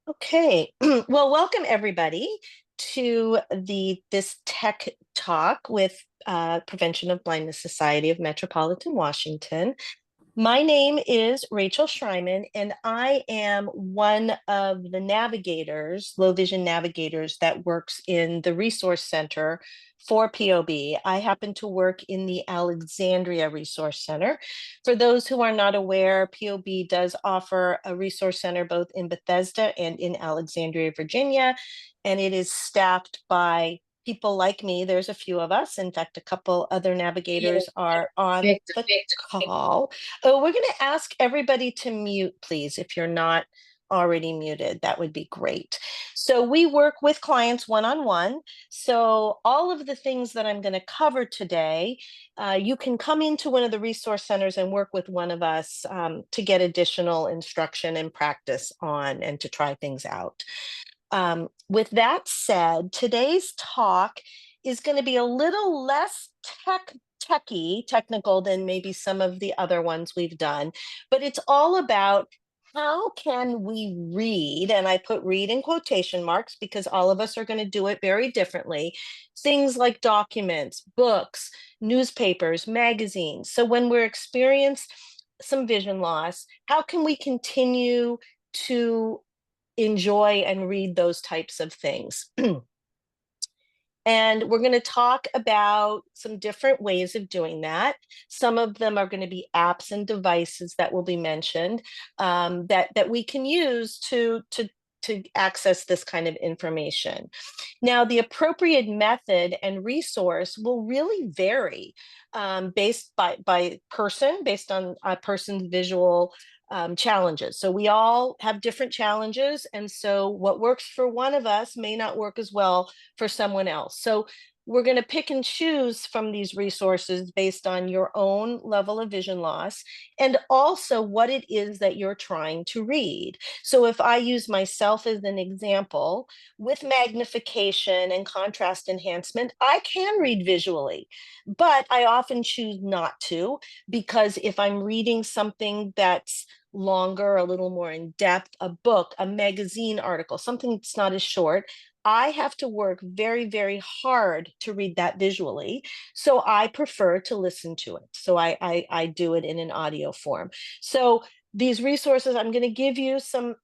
Okay, well, welcome everybody to this tech talk with Prevention of Blindness Society of Metropolitan Washington. My name is Rachel Schreiman, and I am one of the navigators, low vision navigators, that works in the Resource Center for POB. I happen to work in the Alexandria Resource Center. For those who are not aware, POB does offer a resource center both in Bethesda and in Alexandria, Virginia, and it is staffed by people like me. There's a few of us. In fact, a couple other Yeah, navigators are on perfect. the call. Oh, we're going to ask everybody to mute, please, if you're not already muted. That would be great. So we work with clients one-on-one. So all of the things that I'm going to cover today, you can come into one of the resource centers and work with one of us to get additional instruction and practice on and to try things out. With that said, today's talk is going to be a little less technical than maybe some of the other ones we've done, but it's all about how can we read, and I put read in quotation marks because all of us are going to do it very differently, things like documents, books, newspapers, magazines. So when we're experiencing some vision loss, how can we continue to enjoy and read those types of things? And we're going to talk about some different ways of doing that. Some of them are going to be apps and devices that will be mentioned that we can use to access this kind of information. Now, the appropriate method and resource will really vary based by person, based on a person's visual challenges. So we all have different challenges. And so what works for one of us may not work as well for someone else. So we're going to pick and choose from these resources based on your own level of vision loss and also what it is that you're trying to read. So if I use myself as an example, with magnification and contrast enhancement, I can read visually, but I often choose not to, because if I'm reading something that's longer, a little more in depth, a book, a magazine article, something that's not as short, I have to work very, very hard to read that visually. So I prefer to listen to it. So I do it in an audio form. So these resources, I'm going to give you some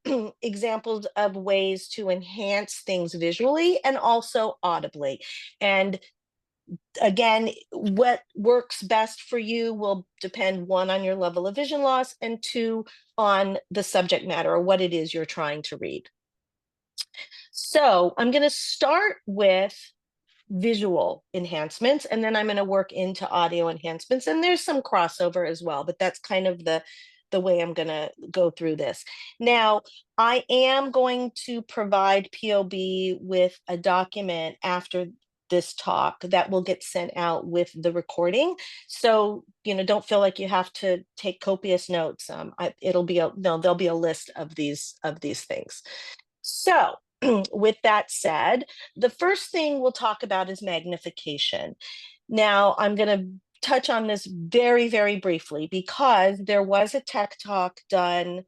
examples of ways to enhance things visually and also audibly. And again, what works best for you will depend, one, on your level of vision loss, and two, on the subject matter or what it is you're trying to read. So I'm going to start with visual enhancements, and then I'm going to work into audio enhancements. And there's some crossover as well, but that's kind of the way I'm going to go through this. Now, I am going to provide POB with a document after this talk that will get sent out with the recording. So, don't feel like you have to take copious notes. It'll be there'll be a list of these things. So, with that said, the first thing we'll talk about is magnification. Now, I'm going to touch on this very, very briefly because there was a tech talk done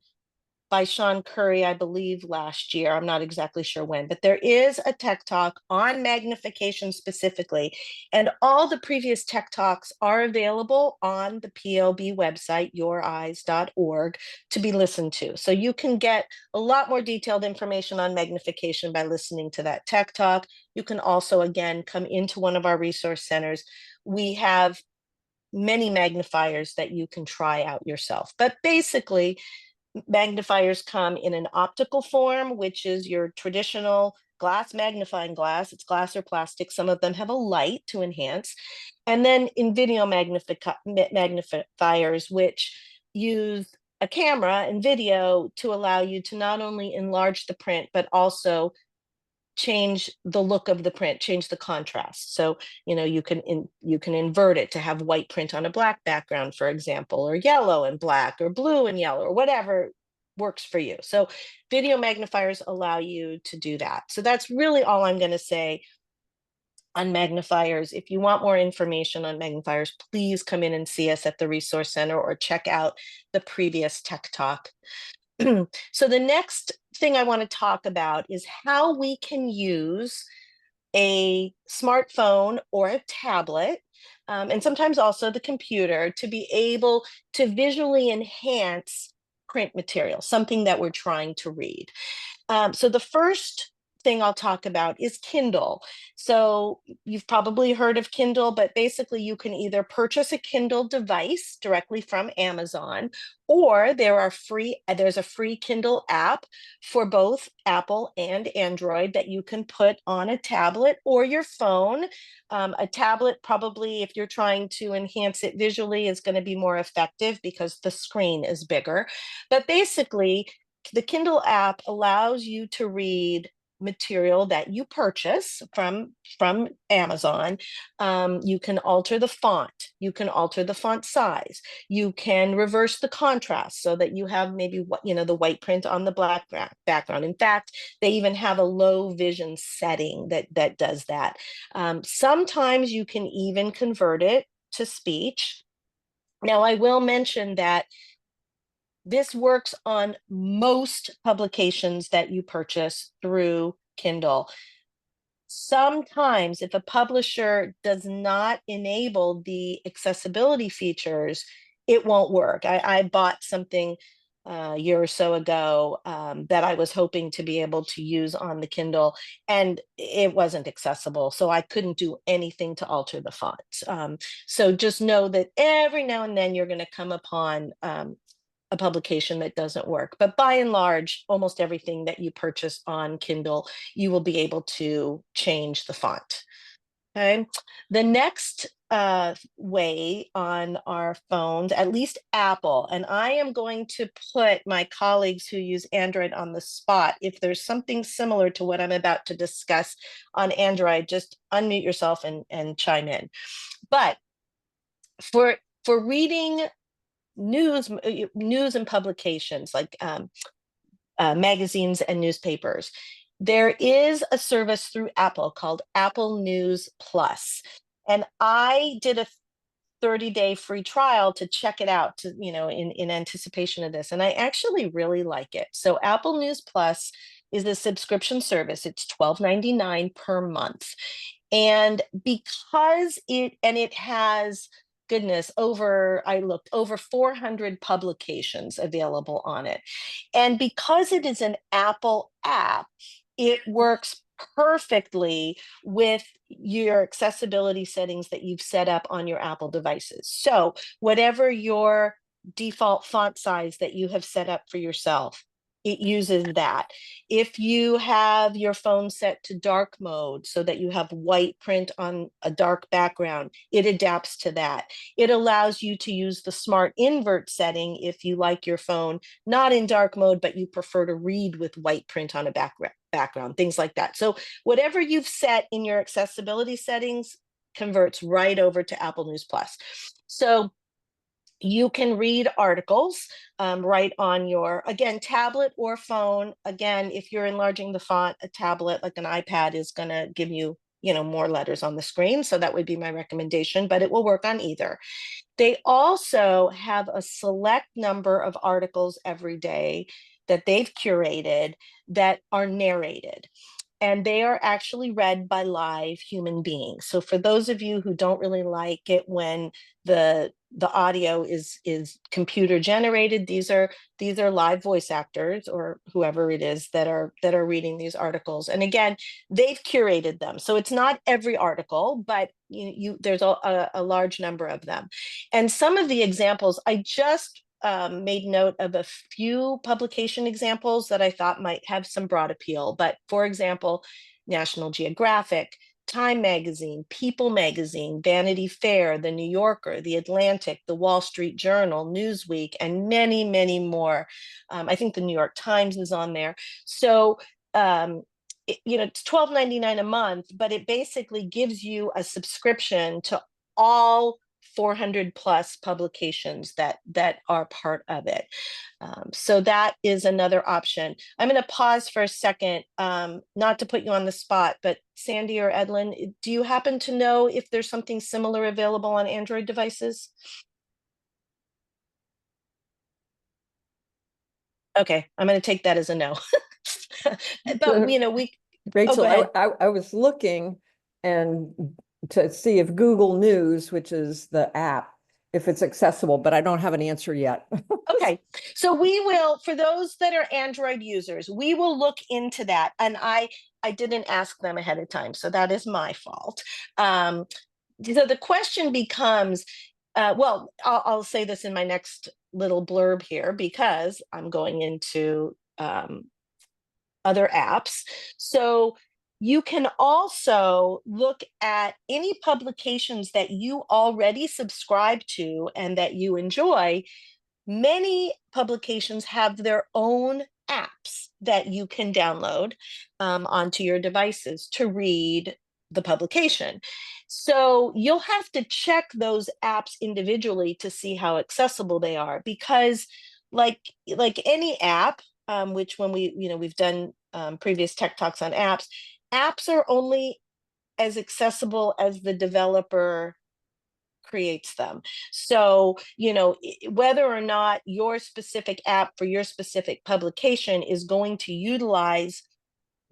by Sean Curry, I believe, last year. I'm not exactly sure when, but there is a tech talk on magnification specifically. And all the previous tech talks are available on the POB website, youreyes.org, to be listened to. So you can get a lot more detailed information on magnification by listening to that tech talk. You can also, again, come into one of our resource centers. We have many magnifiers that you can try out yourself. But basically, magnifiers come in an optical form, which is your traditional glass magnifying glass. It's glass or plastic. Some of them have a light to enhance. And then in video magnifiers, which use a camera and video to allow you to not only enlarge the print, but also change the look of the print, change the contrast. So, you can invert it to have white print on a black background, for example, or yellow and black, or blue and yellow, or whatever works for you. So video magnifiers allow you to do that. So that's really all I'm going to say on magnifiers. If you want more information on magnifiers, please come in and see us at the Resource Center or check out the previous Tech Talk. So the next thing I want to talk about is how we can use a smartphone or a tablet, and sometimes also the computer, to be able to visually enhance print material, something that we're trying to read. So the first thing I'll talk about is Kindle. So you've probably heard of Kindle, but basically you can either purchase a Kindle device directly from Amazon, or there's a free Kindle app for both Apple and Android that you can put on a tablet or your phone. A tablet, probably if you're trying to enhance it visually, is going to be more effective because the screen is bigger. But basically, the Kindle app allows you to read material that you purchase from Amazon. You can alter the font, you can alter the font size, you can reverse the contrast so that you have maybe the white print on the black background. In fact, they even have a low vision setting that does that. Sometimes you can even convert it to speech. Now, I will mention that this works on most publications that you purchase through Kindle. Sometimes, if a publisher does not enable the accessibility features, it won't work. I bought something a year or so ago that I was hoping to be able to use on the Kindle, and it wasn't accessible. So I couldn't do anything to alter the font. So just know that every now and then you're going to come upon a publication that doesn't work. But by and large, almost everything that you purchase on Kindle, you will be able to change the font. Okay. The next way on our phones, at least Apple, and I am going to put my colleagues who use Android on the spot. If there's something similar to what I'm about to discuss on Android, just unmute yourself and chime in. But for reading news and publications like magazines and newspapers, there is a service through Apple called Apple News Plus, and I did a 30-day free trial to check it out, to in anticipation of this, and I actually really like it. So Apple News Plus is a subscription service. It's $12.99 per month, and because it has, goodness, I looked over 400 publications available on it. And because it is an Apple app, it works perfectly with your accessibility settings that you've set up on your Apple devices. So whatever your default font size that you have set up for yourself, it uses that. If you have your phone set to dark mode so that you have white print on a dark background, it adapts to that. It allows you to use the smart invert setting if you like your phone not in dark mode, but you prefer to read with white print on a background, things like that. So whatever you've set in your accessibility settings converts right over to Apple News Plus. So you can read articles right on your, again, tablet or phone. Again, if you're enlarging the font, a tablet like an iPad is going to give you, more letters on the screen. So that would be my recommendation, but it will work on either. They also have a select number of articles every day that they've curated that are narrated, and they are actually read by live human beings. So for those of you who don't really like it when the audio is computer generated, these are live voice actors or whoever it is that are reading these articles. And again, they've curated them, so it's not every article, but there's a large number of them. And some of the examples, I just made note of a few publication examples that I thought might have some broad appeal. But for example, National Geographic, Time Magazine, People Magazine, Vanity Fair, The New Yorker, The Atlantic, The Wall Street Journal, Newsweek, and many, many more. I think the New York Times is on there. So it's $12.99 a month, but it basically gives you a subscription to all 400 plus publications that are part of it. So that is another option. I'm going to pause for a second, not to put you on the spot, but Sandy or Edlin, do you happen to know if there's something similar available on Android devices? Okay, I'm going to take that as a no. But, we, oh, go Rachel, ahead. I was looking and to see if Google News, which is the app, if it's accessible, but I don't have an answer yet. Okay, so we will, for those that are Android users, we will look into that. And I didn't ask them ahead of time, so that is my fault. Um, so the question becomes, well, I'll say this in my next little blurb here because I'm going into other apps. So you can also look at any publications that you already subscribe to and that you enjoy. Many publications have their own apps that you can download onto your devices to read the publication. So you'll have to check those apps individually to see how accessible they are, because like any app, which when we've done previous tech talks on apps, apps are only as accessible as the developer creates them. So, whether or not your specific app for your specific publication is going to utilize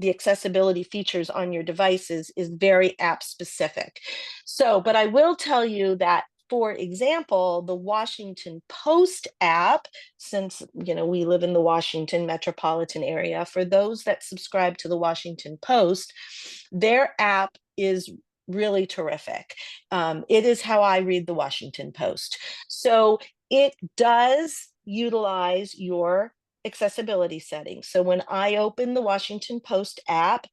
the accessibility features on your devices is very app specific. So, but I will tell you that, for example, the Washington Post app, since we live in the Washington metropolitan area, for those that subscribe to the Washington Post, their app is really terrific. It is how I read the Washington Post. So it does utilize your accessibility settings. So when I open the Washington Post app,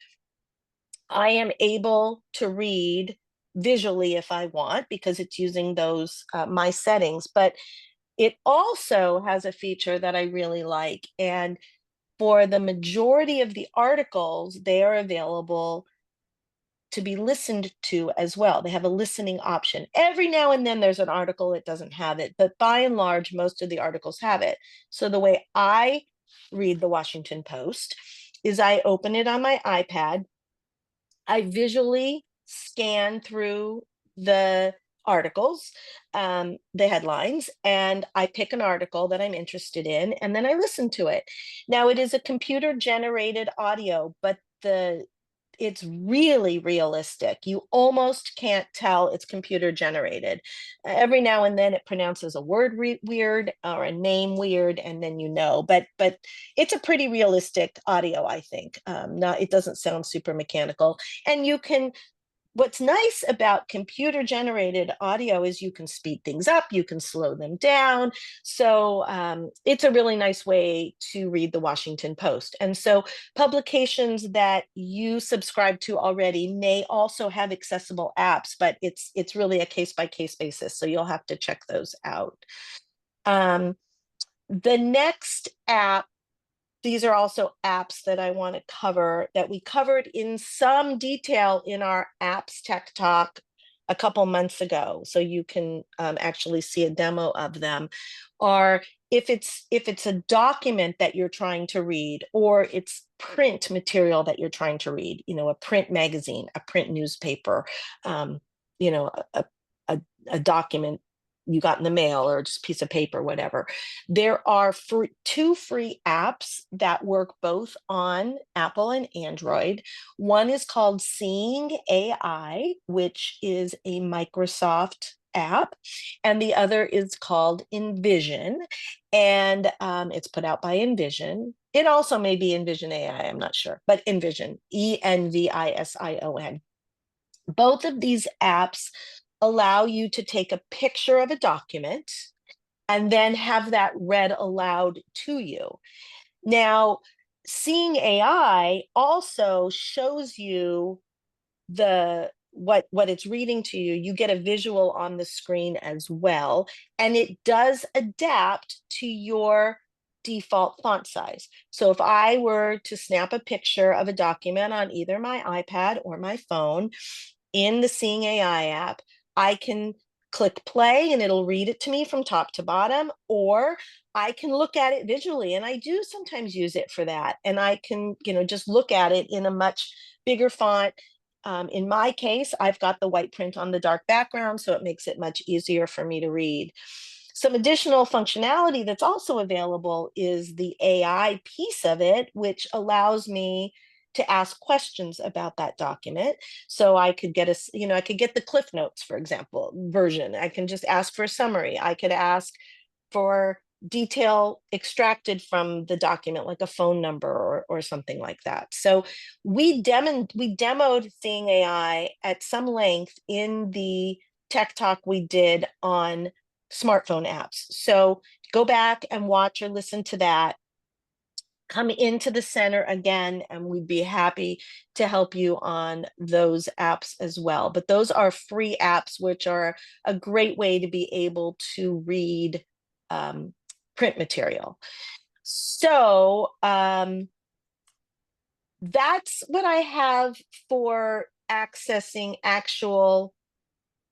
I am able to read visually if I want, because it's using those my settings. But it also has a feature that I really like. And for the majority of the articles, they are available to be listened to as well. They have a listening option. Every now and then there's an article that doesn't have it, but by and large, most of the articles have it. So the way I read the Washington Post is I open it on my iPad. I visually scan through the articles, the headlines, and I pick an article that I'm interested in, and then I listen to it. Now, it is a computer generated audio, but it's really realistic. You almost can't tell it's computer generated. Every now and then it pronounces a word weird or a name weird, and then but it's a pretty realistic audio, I think. Not It doesn't sound super mechanical. And what's nice about computer generated audio is you can speed things up, you can slow them down. So it's a really nice way to read the Washington Post. And so publications that you subscribe to already may also have accessible apps, but it's really a case by case basis. So you'll have to check those out. Um, the next app, these are also apps that I want to cover that we covered in some detail in our apps tech talk a couple months ago. So you can actually see a demo of them. Or if it's a document that you're trying to read, or it's print material that you're trying to read, a print magazine, a print newspaper, you know, a, a document you got in the mail, or just a piece of paper, whatever. There are two free apps that work both on Apple and Android. One is called Seeing AI, which is a Microsoft app, and the other is called Envision, and it's put out by Envision. It also may be Envision AI, I'm not sure, but Envision, Envision. Both of these apps allow you to take a picture of a document and then have that read aloud to you. Now, Seeing AI also shows you what it's reading to you. You get a visual on the screen as well, and it does adapt to your default font size. So if I were to snap a picture of a document on either my iPad or my phone in the Seeing AI app, I can click play and it'll read it to me from top to bottom, or I can look at it visually. And I do sometimes use it for that. And I can, just look at it in a much bigger font. In my case, I've got the white print on the dark background, so it makes it much easier for me to read. Some additional functionality that's also available is the AI piece of it, which allows me to ask questions about that document. So I could get I could get the Cliff Notes, for example, version. I can just ask for a summary. I could ask for detail extracted from the document, like a phone number or something like that. So we demoed Seeing AI at some length in the tech talk we did on smartphone apps. So go back and watch or listen to that. Come into the center again, and we'd be happy to help you on those apps as well. But those are free apps, which are a great way to be able to read print material. So that's what I have for accessing actual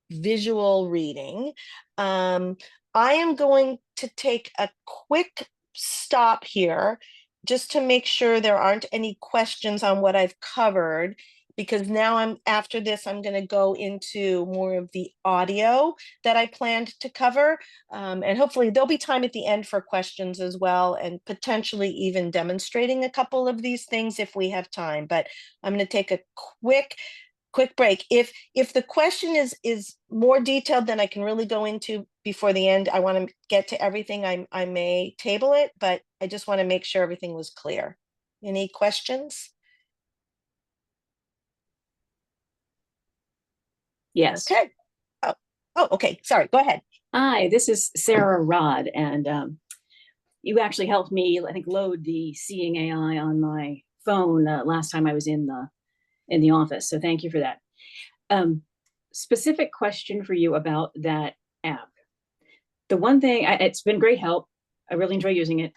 visual reading. I am going to take a quick stop here just to make sure there aren't any questions on what I've covered, because now after this, I'm going to go into more of the audio that I planned to cover. And hopefully there'll be time at the end for questions as well, and potentially even demonstrating a couple of these things if we have time. But I'm going to take a quick break. If the question is more detailed than I can really go into before the end, I want to get to everything, I may table it, but I just want to make sure everything was clear. Any questions? Yes. Okay. Okay. Sorry. Go ahead. Hi, this is Sarah Rod, and you actually helped me, I think, load the Seeing AI on my phone last time I was in the office. So thank you for that. Specific question for you about that app. The one thing, it's been great help. I really enjoy using it.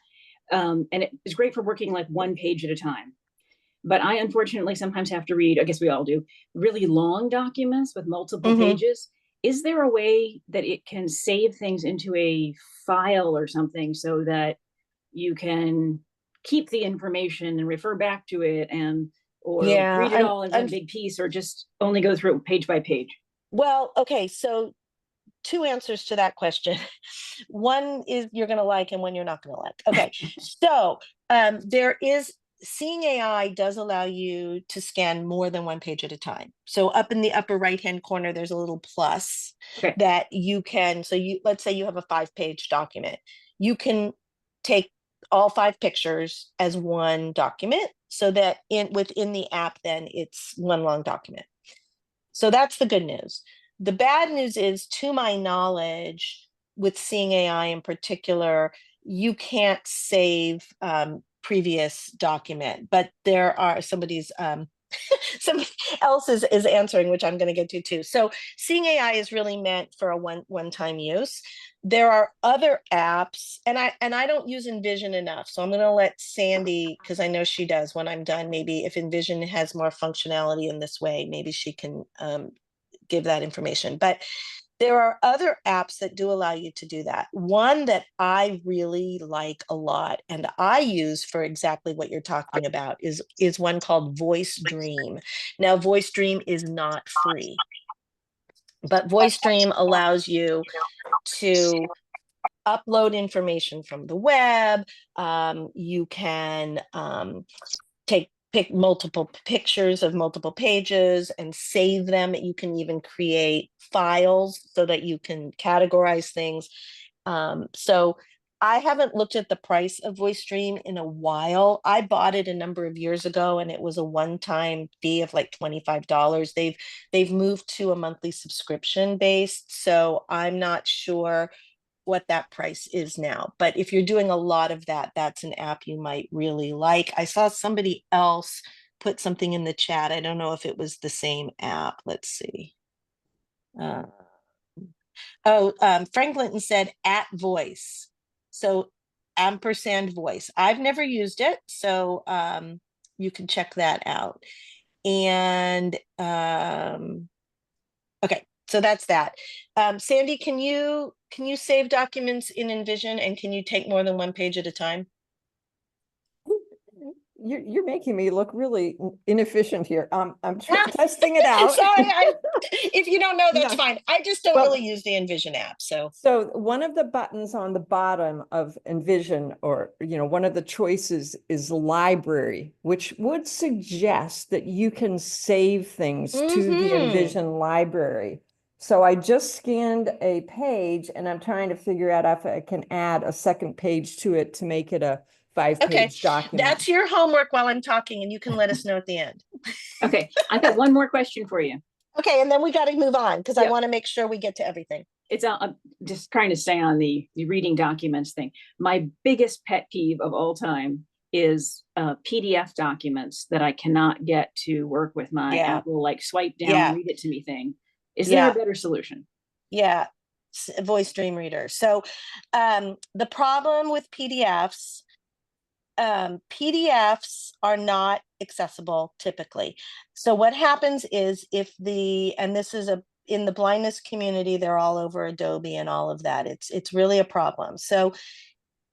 And it's great for working like one page at a time. But I unfortunately sometimes have to read, I guess we all do, really long documents with multiple pages. Is there a way that it can save things into a file or something so that you can keep the information and refer back to it, or read it all as a big piece, or just only go through it page by page? Well, okay, so two answers to that question. One is you're going to like, and one you're not going to like. Okay, so Seeing AI does allow you to scan more than one page at a time. So up in the upper right-hand corner, there's a little plus that you can, let's say you have a 5-page document. You can take all 5 pictures as one document, so that within the app, then it's one long document. So that's the good news. The bad news is, to my knowledge, with Seeing AI in particular, you can't save previous document, but there are somebody else is answering, which I'm going to get to too. So Seeing AI is really meant for a one-time use. There are other apps, and I don't use Envision enough, so I'm going to let Sandy, because I know she does, when I'm done, maybe if Envision has more functionality in this way, maybe she can give that information. But there are other apps that do allow you to do that. One that I really like a lot, and I use for exactly what you're talking about, is one called Voice Dream. Now, Voice Dream is not free, but Voice Dream allows you to upload information from the web. You can pick multiple pictures of multiple pages and save them. You can even create files so that you can categorize things. So I haven't looked at the price of Voice Dream in a while. I bought it a number of years ago, and it was a one-time fee of like $25. They've moved to a monthly subscription based, so I'm not sure what that price is now. But if you're doing a lot of that, that's an app you might really like. I saw somebody else put something in the chat. I don't know if it was the same app. Let's see. Frank Linton said @voice. So &voice. I've never used it, so you can check that out. And okay, so that's that. Sandy, can you save documents in Envision, and can you take more than one page at a time? You're making me look really inefficient here. I'm testing it out. Sorry, if you don't know, that's No. fine. I just don't Well, really use the Envision app. So one of the buttons on the bottom of Envision, or one of the choices is library, which would suggest that you can save things to the Envision library. So I just scanned a page and I'm trying to figure out if I can add a second page to it to make it a 5-page okay, document. that's your homework while I'm talking, and you can let us know at the end. Okay, I've got one more question for you. Okay, and then we got to move on because I want to make sure we get to everything. It's I'm just trying to stay on the reading documents thing. My biggest pet peeve of all time is PDF documents that I cannot get to work with my Apple, like swipe down, read it to me thing. Is there a better solution? Yeah, voice dream reader. So the problem with PDFs are not accessible typically. So what happens is and this is in the blindness community, they're all over Adobe and all of that. It's really a problem. So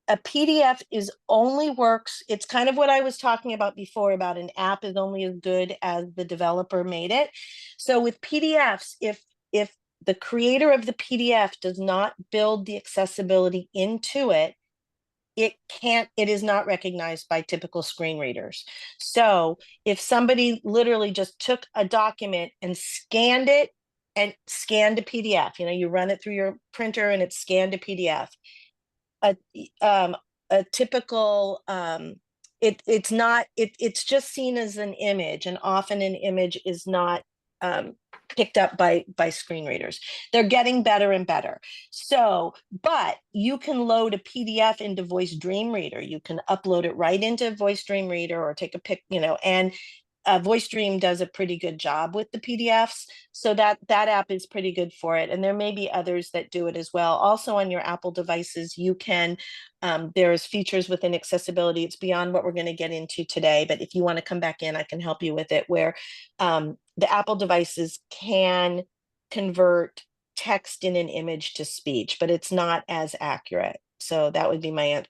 a PDF only works. It's kind of what I was talking about before about an app is only as good as the developer made it. So with PDFs, if the creator of the PDF does not build the accessibility into it, it is not recognized by typical screen readers. So if somebody literally just took a document and scanned it and scanned a PDF, you run it through your printer and it's scanned a PDF, a typical it's just seen as an image, and often an image is not picked up by screen readers. They're getting better and better. So, but you can load a PDF into Voice Dream Reader. You can upload it right into Voice Dream Reader or take a pic, and Voice Dream does a pretty good job with the PDFs. So that app is pretty good for it. And there may be others that do it as well. Also on your Apple devices, you can, there's features within accessibility. It's beyond what we're going to get into today. But if you want to come back in, I can help you with it, where the Apple devices can convert text in an image to speech, but it's not as accurate. So that would be my answer.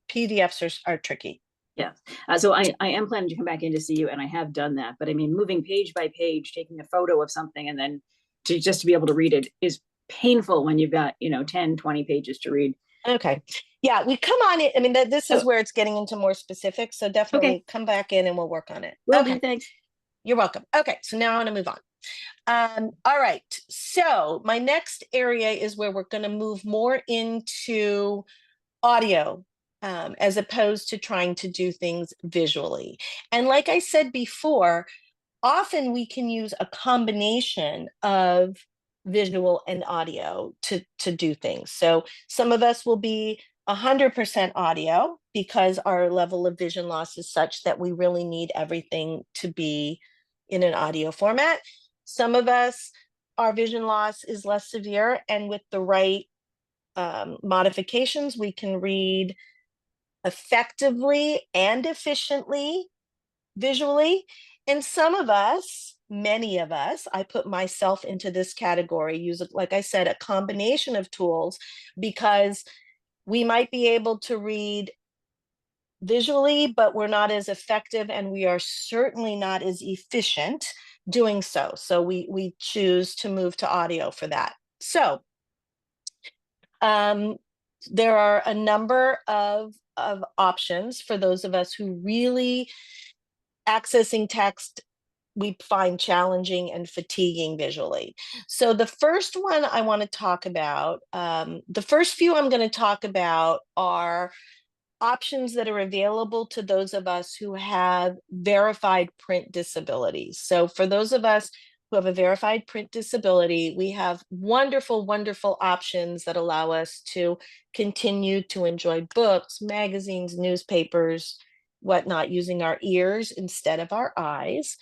PDFs are tricky. Yeah. So I am planning to come back in to see you, and I have done that. But I mean, moving page by page, taking a photo of something, and then just to be able to read it is painful when you've got, 10, 20 pages to read. Okay. Yeah, we come on it. I mean, this is where it's getting into more specifics. So definitely come back in and we'll work on it. Okay. Thanks. You're welcome. Okay. So now I want to move on. All right. So my next area is where we're going to move more into audio, as opposed to trying to do things visually. And like I said before, often we can use a combination of visual and audio to do things. So some of us will be 100% audio because our level of vision loss is such that we really need everything to be in an audio format. Some of us, our vision loss is less severe, and with the right modifications, we can read effectively and efficiently visually. And some of us, many of us, I put myself into this category, use, like I said, a combination of tools, because we might be able to read visually, but we're not as effective, and we are certainly not as efficient doing so. So we choose to move to audio for that. So there are a number of options for those of us who really accessing text we find challenging and fatiguing visually. So the first one I want to talk about, the first few I'm going to talk about are options that are available to those of us who have verified print disabilities. So for those of us who have a verified print disability, we have wonderful, wonderful options that allow us to continue to enjoy books, magazines, newspapers, whatnot, using our ears instead of our eyes.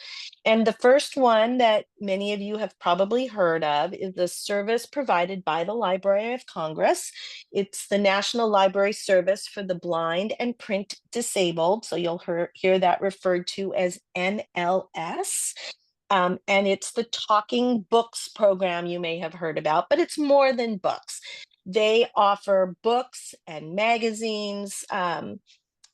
And the first one that many of you have probably heard of is the service provided by the Library of Congress. It's the National Library Service for the Blind and Print Disabled. So you'll hear that referred to as NLS. And it's the Talking Books program you may have heard about, but it's more than books. They offer books and magazines,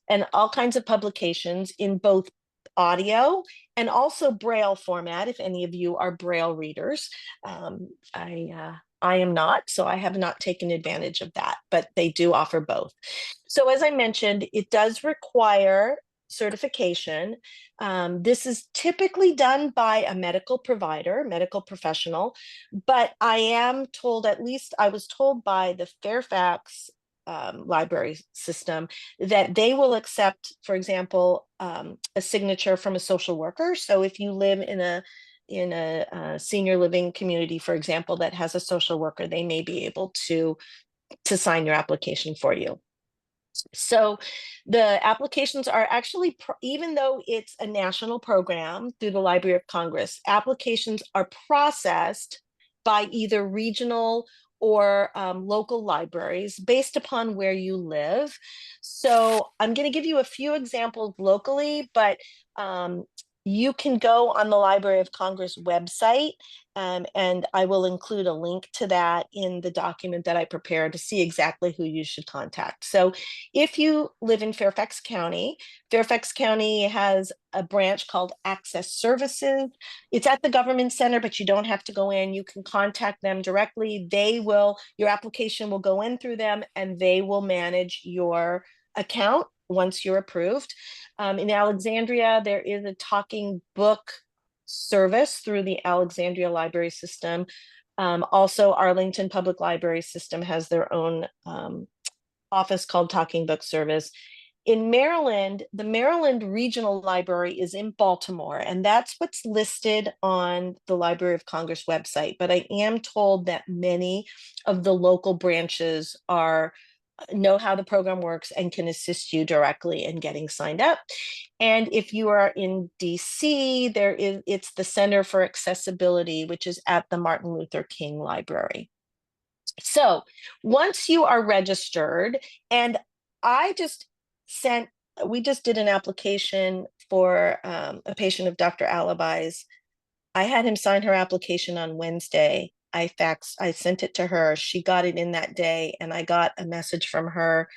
and all kinds of publications in both audio and also Braille format, if any of you are Braille readers. I am not, so I have not taken advantage of that, but they do offer both. So as I mentioned, it does require certification. This is typically done by a medical provider, medical professional, but I am told, at least I was told by the Fairfax library system, that they will accept, for example, a signature from a social worker. So if you live in a senior living community, for example, that has a social worker, they may be able to sign your application for you. So the applications are actually, even though it's a national program through the Library of Congress, applications are processed by either regional or local libraries based upon where you live. So I'm going to give you a few examples locally, but you can go on the Library of Congress website, and I will include a link to that in the document that I prepared to see exactly who you should contact. So if you live in Fairfax County has a branch called Access Services. It's at the government center, but you don't have to go in. You can contact them directly. Your application will go in through them, and they will manage your account once you're approved. In Alexandria, there is a talking book service through the Alexandria Library System. Also, Arlington Public Library System has their own office called Talking Book Service. In Maryland, the Maryland Regional Library is in Baltimore, and that's what's listed on the Library of Congress website. But I am told that many of the local branches know how the program works and can assist you directly in getting signed up. And if you are in DC, it's the Center for Accessibility, which is at the Martin Luther King Library. So once you are registered, and we just did an application for a patient of Dr. Alibi's. I had him sign her application on Wednesday. I sent it to her. She got it in that day, and I got a message from her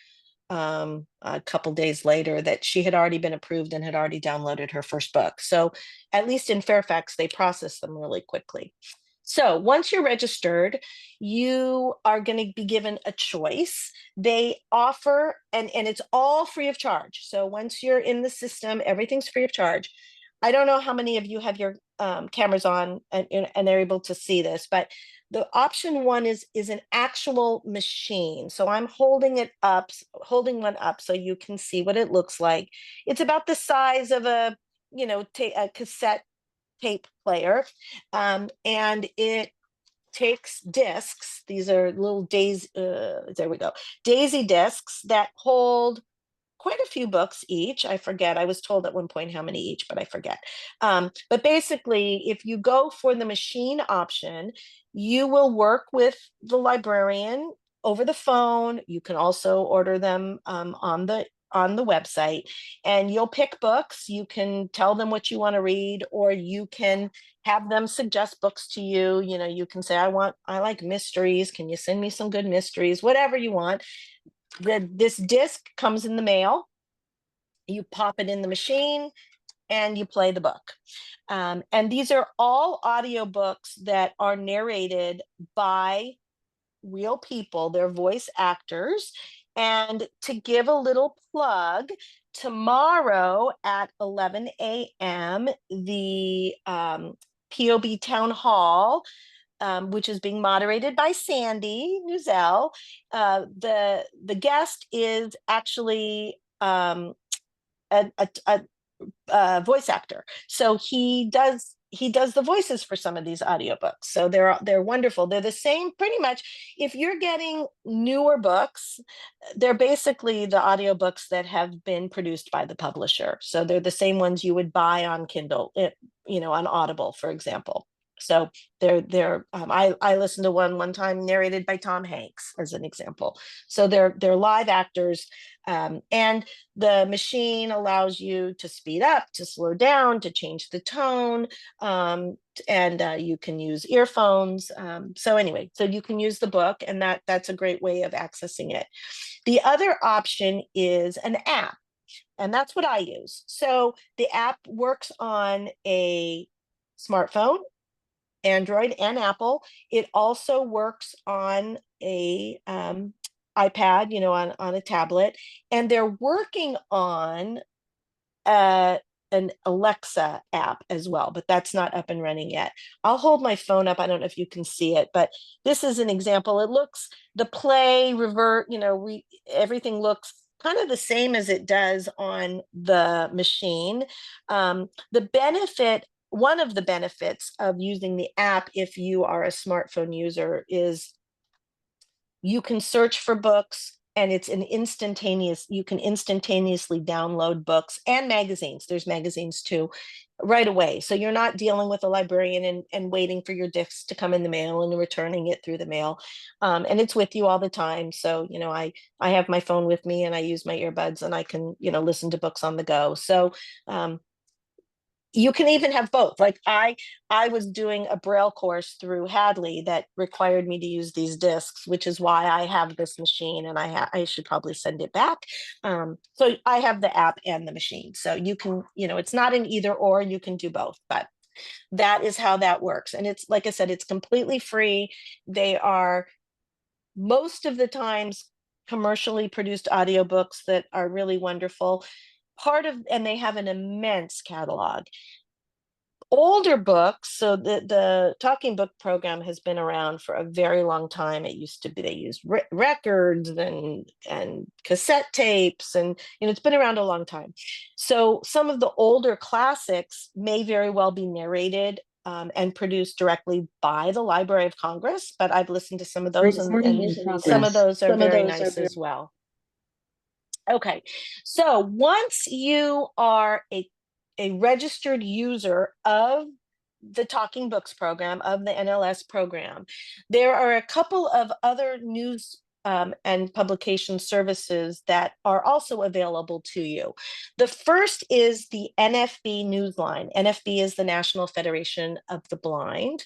a couple days later that she had already been approved and had already downloaded her first book. So at least in Fairfax, they process them really quickly. So once you're registered, you are going to be given a choice. They offer, and it's all free of charge. So once you're in the system, everything's free of charge. I don't know how many of you have your cameras on and they're able to see this, but the option one is an actual machine. So I'm holding one up so you can see what it looks like. It's about the size of a cassette tape player, and it takes discs. These are little daisy discs that hold quite a few books each. I forget. I was told at one point how many each, but I forget. But basically, if you go for the machine option, you will work with the librarian over the phone. You can also order them on the website, and you'll pick books. You can tell them what you want to read, or you can have them suggest books to you. You can say, I like mysteries. Can you send me some good mysteries? Whatever you want. This disc comes in the mail. You pop it in the machine and you play the book. And these are all audiobooks that are narrated by real people. They're voice actors. And to give a little plug, tomorrow at 11 a.m., the POB Town Hall, which is being moderated by Sandy Nuzell. The guest is actually a voice actor, so he does the voices for some of these audiobooks. So they're wonderful. They're the same pretty much. If you're getting newer books, they're basically the audiobooks that have been produced by the publisher. So they're the same ones you would buy on Kindle, on Audible, for example. So I listened to one time narrated by Tom Hanks as an example. So they're live actors, and the machine allows you to speed up, to slow down, to change the tone, and you can use earphones. So anyway, so you can use the book, and that's a great way of accessing it. The other option is an app. And that's what I use. So the app works on a smartphone, Android and Apple. It also works on a iPad, on a tablet, and they're working on uh, an Alexa app as well, but that's not up and running yet. I'll hold my phone up. I don't know if you can see it, but this is an example. It looks, the play, revert, everything looks kind of the same as it does on the machine. One of the benefits of using the app, if you are a smartphone user, is you can search for books, and it's you can instantaneously download books and magazines. There's magazines too, right away. So you're not dealing with a librarian and waiting for your discs to come in the mail and returning it through the mail. And it's with you all the time. So, I have my phone with me, and I use my earbuds, and I can, listen to books on the go. So, you can even have both. Like I was doing a Braille course through Hadley that required me to use these discs, which is why I have this machine, and I should probably send it back. So I have the app and the machine. So you can, it's not an either or, you can do both, but that is how that works. And it's, like I said, it's completely free. They are most of the times commercially produced audiobooks that are really wonderful. And they have an immense catalog. Older books, so the talking book program has been around for a very long time. It used to be, they used records and cassette tapes, and it's been around a long time. So some of the older classics may very well be narrated and produced directly by the Library of Congress, but I've listened to some of those, and some of those are very nice as well. Okay, so once you are a registered user of the Talking Books program, of the NLS program, there are a couple of other news and publication services that are also available to you. The first is the NFB Newsline. NFB is the National Federation of the Blind.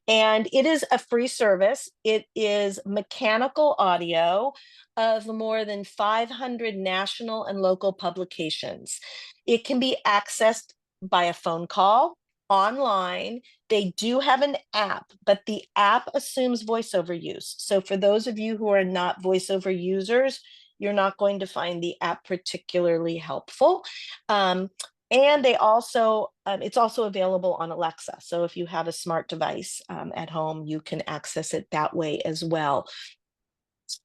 And it is a free service. It is mechanical audio of more than 500 national and local publications. It can be accessed by a phone call, online. They do have an app, but the app assumes voiceover use. So for those of you who are not voiceover users, you're not going to find the app particularly helpful. And they also, it's also available on Alexa. So if you have a smart device at home, you can access it that way as well.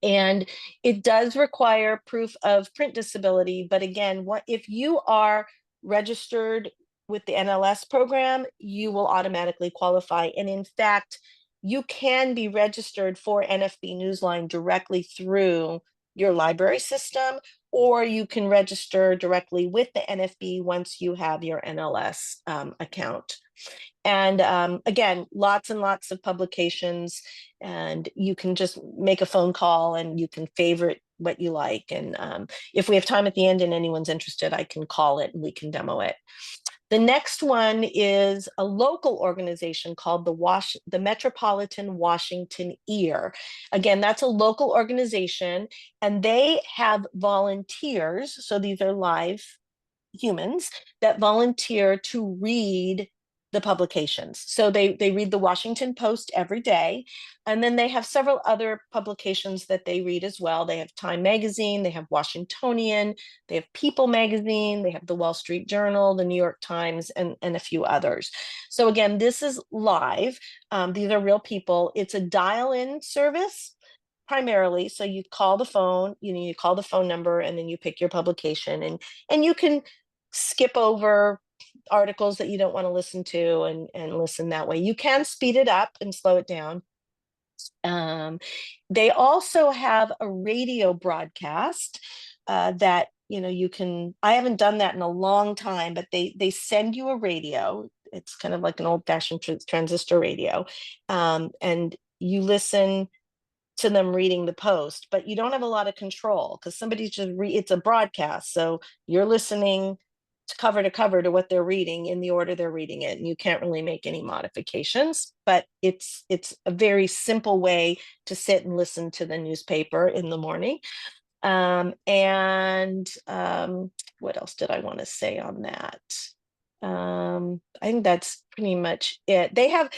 And it does require proof of print disability. But again, if you are registered with the NLS program, you will automatically qualify. And in fact, you can be registered for NFB Newsline directly through your library system, or you can register directly with the NFB once you have your NLS account. And again, lots and lots of publications, and you can just make a phone call and you can favorite what you like. And if we have time at the end and anyone's interested, I can call it and we can demo it. The next one is a local organization called the Metropolitan Washington Ear. Again, that's a local organization, and they have volunteers. So these are live humans that volunteer to read the publications. So they read the Washington Post every day, and then they have several other publications that they read as well. They have Time Magazine, they have Washingtonian, they have People Magazine, they have the Wall Street Journal, the New York Times, and a few others. So again, this is live. These are real people. It's a dial-in service primarily. So you call the phone, you call the phone number, and then you pick your publication, and you can skip over articles that you don't want to listen to and listen that way. You can speed it up and slow it down. They also have a radio broadcast that you can. I haven't done that in a long time, but they send you a radio. It's kind of like an old-fashioned transistor radio, and you listen to them reading the post, but you don't have a lot of control because somebody's just it's a broadcast, so you're listening to cover to what they're reading in the order they're reading it, and you can't really make any modifications. But it's a very simple way to sit and listen to the newspaper in the morning. What else did I want to say on that? I think that's pretty much it. They have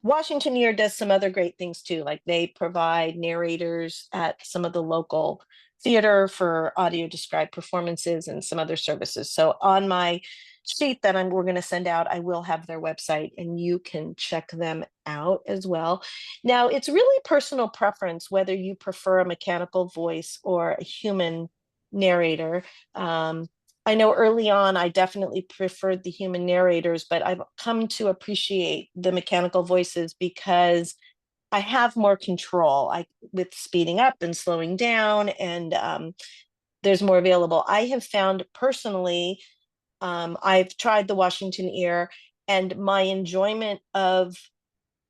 Washington Year does some other great things too. Like they provide narrators at some of the local theater for audio described performances and some other services. So on my sheet that we're going to send out, I will have their website and you can check them out as well. Now, it's really personal preference whether you prefer a mechanical voice or a human narrator. I know early on, I definitely preferred the human narrators, but I've come to appreciate the mechanical voices because I have more control with speeding up and slowing down, and there's more available. I have found personally, I've tried the Washington Ear, and my enjoyment of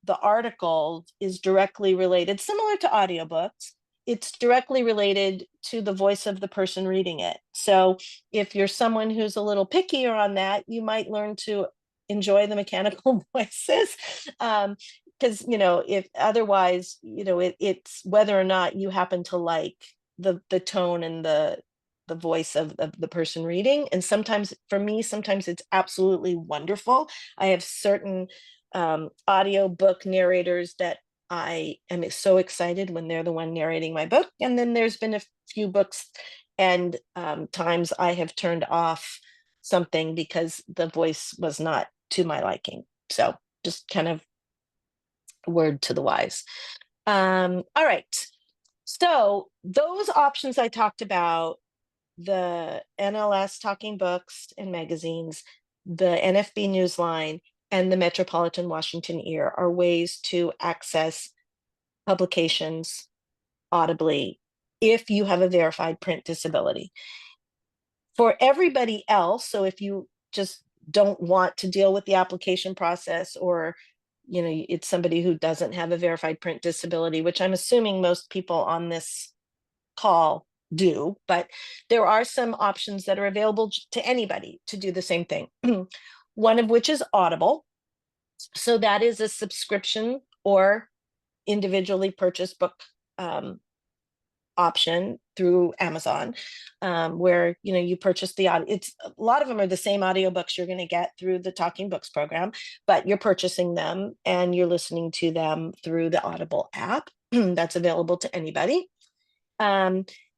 the article is directly related, similar to audiobooks. It's directly related to the voice of the person reading it. So if you're someone who's a little pickier on that, you might learn to enjoy the mechanical voices. Because, if otherwise, it's whether or not you happen to like the tone and the voice of the person reading. And sometimes for me, sometimes it's absolutely wonderful. I have certain audio book narrators that I am so excited when they're the one narrating my book. And then there's been a few books and times I have turned off something because the voice was not to my liking. So just kind of word to the wise. All right. So those options I talked about, the NLS Talking Books and Magazines, the NFB Newsline, and the Metropolitan Washington Ear are ways to access publications audibly if you have a verified print disability. For everybody else, so if you just don't want to deal with the application process, or it's somebody who doesn't have a verified print disability, which I'm assuming most people on this call do, but there are some options that are available to anybody to do the same thing. One of which is Audible. So that is a subscription or individually purchased book option through Amazon, where you purchase the audio. It's a lot of them are the same audiobooks you're going to get through the Talking Books program, but you're purchasing them and you're listening to them through the Audible app. That's available to anybody.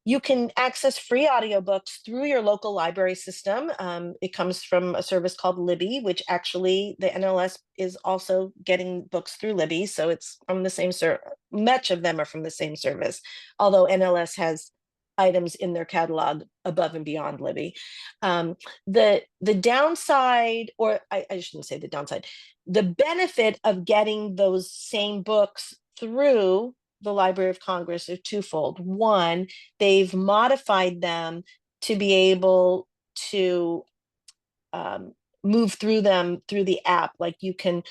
You can access free audiobooks through your local library system. It comes from a service called Libby, which actually the NLS is also getting books through Libby. So it's from the same service. Much of them are from the same service, although NLS has items in their catalog above and beyond Libby. The downside, or I shouldn't say the downside, the benefit of getting those same books through the Library of Congress are twofold. One, they've modified them to be able to move through them through the app. Like you can,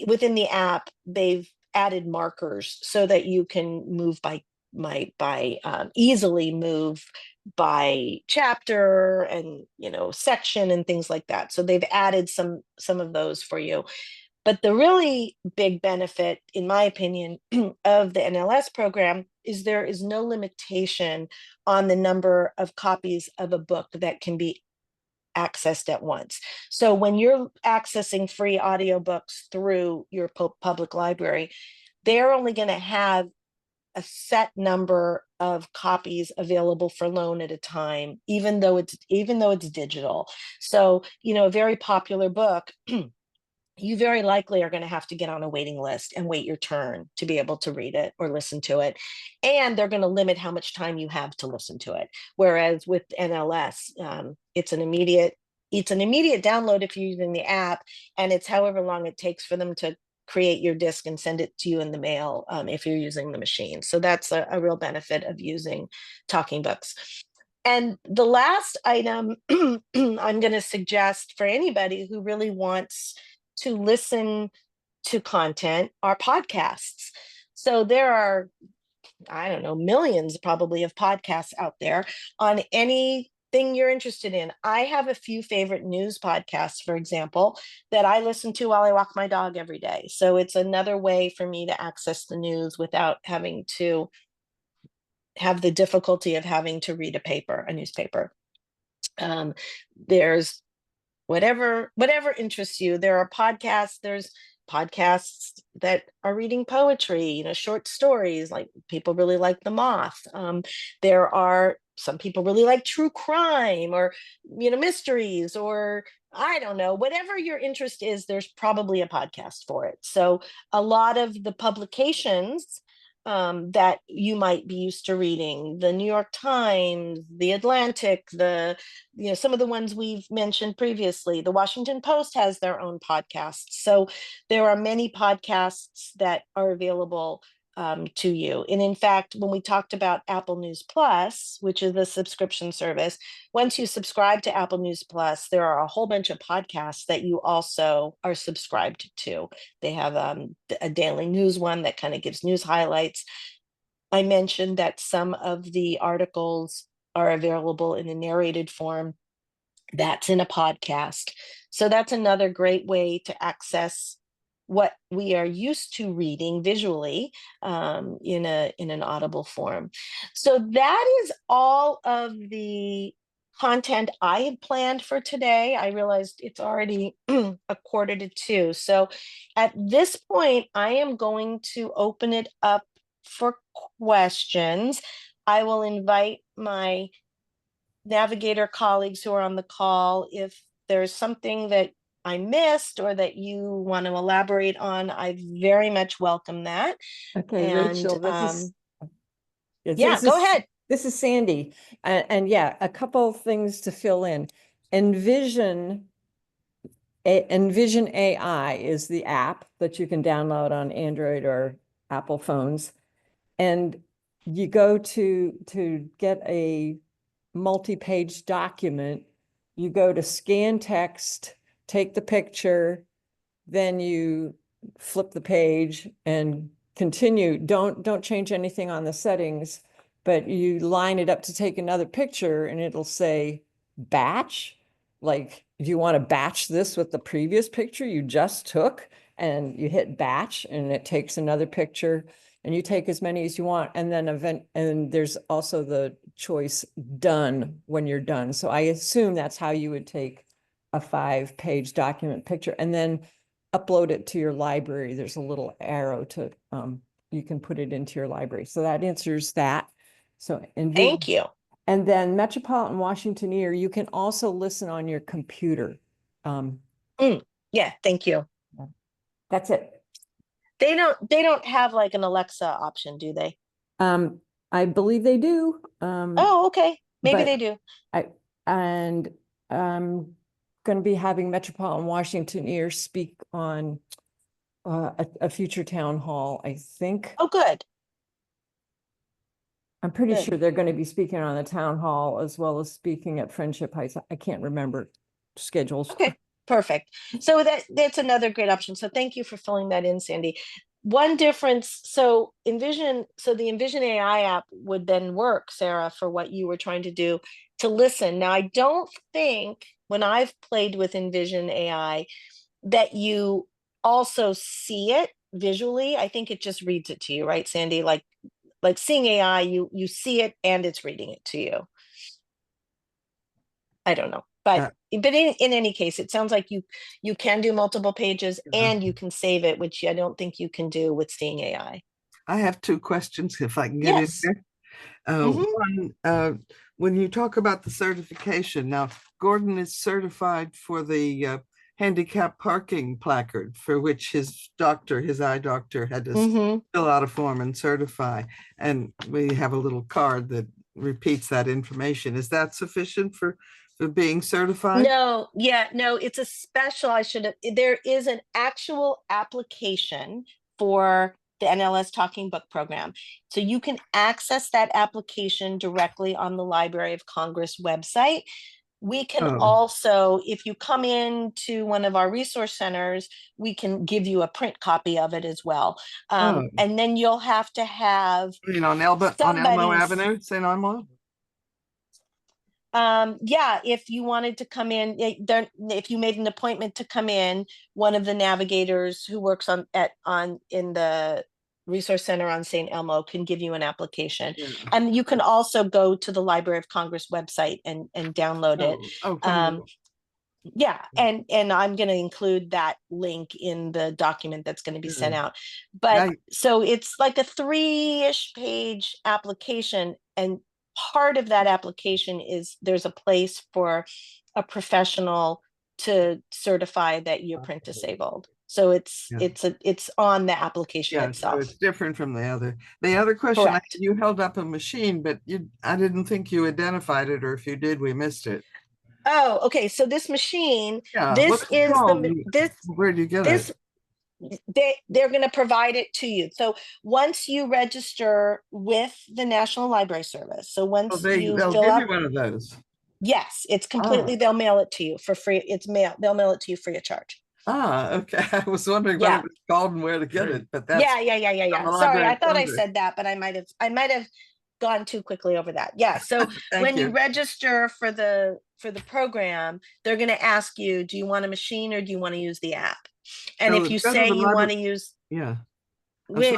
within the app, they've added markers so that you can move easily move by chapter and section and things like that. So they've added some of those for you. But the really big benefit, in my opinion, of the NLS program is there is no limitation on the number of copies of a book that can be accessed at once. So when you're accessing free audiobooks through your public library, they're only going to have a set number of copies available for loan at a time, even though it's digital. So, a very popular book, you very likely are going to have to get on a waiting list and wait your turn to be able to read it or listen to it. And they're going to limit how much time you have to listen to it. Whereas with NLS, it's an immediate download if you're using the app, and it's however long it takes for them to create your disc and send it to you in the mail if you're using the machine. So that's a real benefit of using Talking Books. And the last item I'm going to suggest for anybody who really wants to listen to content are podcasts. So there are, I don't know, millions probably of podcasts out there on anything you're interested in. I have a few favorite news podcasts, for example, that I listen to while I walk my dog every day. So it's another way for me to access the news without having to have the difficulty of having to read a newspaper. There's whatever interests you. There are podcasts. There's podcasts that are reading poetry, short stories. Like people really like The Moth. There are some people really like true crime or mysteries, or I don't know, whatever your interest is, there's probably a podcast for it. So a lot of the publications that you might be used to reading, the New York Times, the Atlantic, some of the ones we've mentioned previously, the Washington Post has their own podcasts. So there are many podcasts that are available to you. And in fact, when we talked about Apple News Plus, which is the subscription service, once you subscribe to Apple News Plus, there are a whole bunch of podcasts that you also are subscribed to. They have a daily news one that kind of gives news highlights. I mentioned that some of the articles are available in a narrated form. That's in a podcast. So that's another great way to access what we are used to reading visually in an audible form. So that is all of the content I had planned for today. I realized it's already 1:45. So at this point, I am going to open it up for questions. I will invite my Navigator colleagues who are on the call. If there's something that I missed or that you want to elaborate on, I very much welcome that. Okay, And Rachel, yeah, go ahead. This is Sandy. And yeah, a couple of things to fill in. Envision AI is the app that you can download on Android or Apple phones. And you go to get a multi-page document, you go to scan text, take the picture, then you flip the page and continue. Don't change anything on the settings, but you line it up to take another picture and it'll say batch. Like, do you want to batch this with the previous picture you just took? And you hit batch and it takes another picture and you take as many as you want. And then and there's also the choice done when you're done. So I assume that's how you would take a 5-page document picture and then upload it to your library. There's a little arrow to, you can put it into your library. So that answers that. So Thank you. And then Metropolitan Washington Ear, you can also listen on your computer. Yeah, thank you. That's it. They don't have like an Alexa option, do they? I believe they do. Oh, okay. Maybe they do. I'm going to be having Metropolitan Washington Ear speak on a future town hall, I think. Oh, good. I'm pretty sure they're going to be speaking on the town hall as well as speaking at Friendship Heights. I can't remember schedules. Okay, perfect. So that's another great option. So thank you for filling that in, Sandy. One difference, so the Envision AI app would then work, Sarah, for what you were trying to do to listen. Now, I don't think when I've played with Envision AI that you also see it visually. I think it just reads it to you, right, Sandy? Like seeing AI, you see it and it's reading it to you. I don't know, but in any case, it sounds like you can do multiple pages and you can save it, which I don't think you can do with Seeing AI. I have 2 questions if I can get in there. One, when you talk about the certification, now Gordon is certified for the handicap parking placard for which his eye doctor had to fill out a form and certify. And we have a little card that repeats that information. Is that sufficient for being certified? No, it's a special, there is an actual application for the NLS Talking Book Program. So you can access that application directly on the Library of Congress website. We can also, if you come into one of our resource centers, we can give you a print copy of it as well. And then you'll have to have on Elmo Avenue, St. Elmo? Yeah, if you wanted to come in, if you made an appointment to come in, one of the navigators who works in the Resource Center on St. Elmo can give you an application. Yeah. And you can also go to the Library of Congress website and download it. Yeah, and I'm going to include that link in the document that's going to be sent out. But so it's like a 3-ish page application, and part of that application is there's a place for a professional to certify that you're print disabled. So it's on the application itself. So it's different from the other. The other question, you held up a machine, but I didn't think you identified it, or if you did, we missed it. Oh, okay. So this machine, where'd you get it? They're going to provide it to you. So once you register with the National Library Service, so once they'll give you one of those. Yes, it's completely. They'll mail it to you for free. They'll mail it to you free of charge. Okay. I was wondering what it was called and where to get it, but that's Sorry, I thought I said that, but I might have gone too quickly over that. Yeah. So when you register for the program, they're going to ask you, do you want a machine or do you want to use the app? And if you say you want to use, if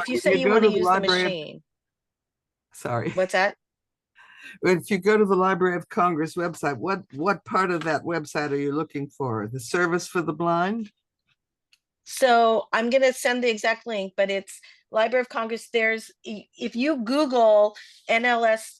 you say you want to use the machine, what's that? If you go to the Library of Congress website, what part of that website are you looking for? The service for the blind? So I'm going to send the exact link, but it's Library of Congress. If you Google NLS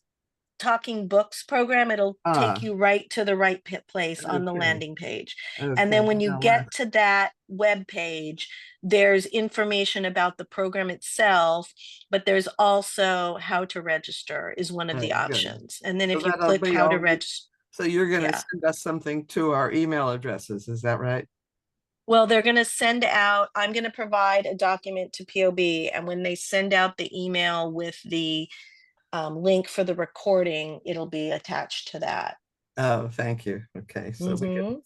Talking Books program, it'll take you right to the right place on the landing page. And then when you get to that web page, there's information about the program itself, but there's also how to register is one of the options. And then if you click how to register. So you're going to send us something to our email addresses, is that right? Well, they're going to send out, I'm going to provide a document to POB, and when they send out the email with the link for the recording, it'll be attached to that. Oh, thank you. Okay, so we can